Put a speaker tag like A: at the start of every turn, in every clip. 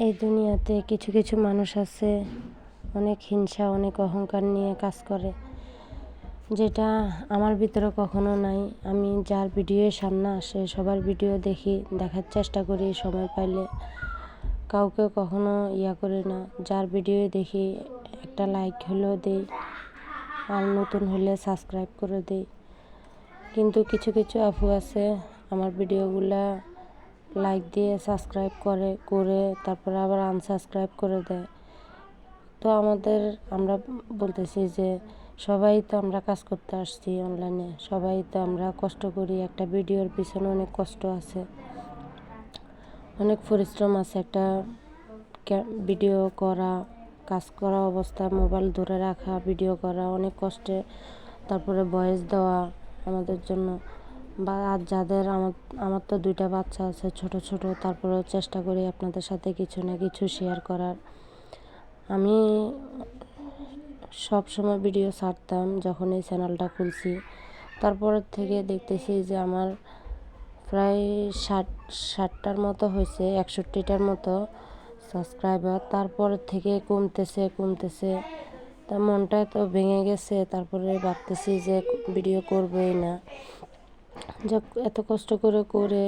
A: এই দুনিয়াতে কিছু কিছু মানুষ আছে অনেক হিংসা, অনেক অহংকার নিয়ে কাজ করে, যেটা আমার ভিতরে কখনো নাই। আমি যার ভিডিও সামনে আসে সবার ভিডিও দেখি, দেখার চেষ্টা করি সময় পাইলে, কাউকে কখনো করি না। যার ভিডিও দেখি একটা লাইক হলেও দিই, আর নতুন হলে সাবস্ক্রাইব করে দিই। কিন্তু কিছু কিছু আপু আছে আমার ভিডিওগুলা লাইক দিয়ে সাবস্ক্রাইব করে তারপরে আবার আনসাবস্ক্রাইব করে দেয়। তো আমরা বলতেছি যে সবাই তো আমরা কাজ করতে আসছি অনলাইনে, সবাই তো আমরা কষ্ট করি, একটা ভিডিওর পিছনে অনেক কষ্ট আছে, অনেক পরিশ্রম আছে। একটা ভিডিও করা, কাজ করা অবস্থায় মোবাইল ধরে রাখা, ভিডিও করা অনেক কষ্টে, তারপরে ভয়েস দেওয়া আমাদের জন্য। বা আর যাদের আমার তো 2টা বাচ্চা আছে ছোট ছোট, তারপরেও চেষ্টা করি আপনাদের সাথে কিছু না কিছু শেয়ার করার। আমি সব সময় ভিডিও ছাড়তাম যখন এই চ্যানেলটা খুলছি, তারপরের থেকে দেখতেছি যে আমার প্রায় 60টার মতো হয়েছে, 61টার মতো সাবস্ক্রাইবার। তারপরের থেকে কমতেছে। তা মনটা তো ভেঙে গেছে, তারপরে ভাবতেছি যে ভিডিও করবোই না। এত কষ্ট করে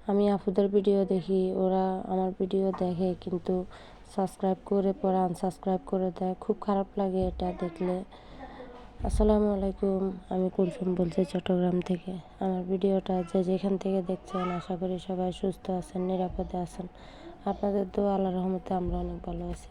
A: আমি আপুদের ভিডিও দেখি, ওরা আমার ভিডিও দেখে কিন্তু সাবস্ক্রাইব করে পরে আনসাবস্ক্রাইব করে দেয়। খুব খারাপ লাগে এটা দেখলে। আসসালামু আলাইকুম, আমি কুলসুম বলছি চট্টগ্রাম থেকে। আমার ভিডিওটা যেখান থেকে দেখছেন আশা করি সবাই সুস্থ আছেন, নিরাপদে আছেন। আপনাদের দোয়া, আল্লাহর রহমতে আমরা অনেক ভালো আছি।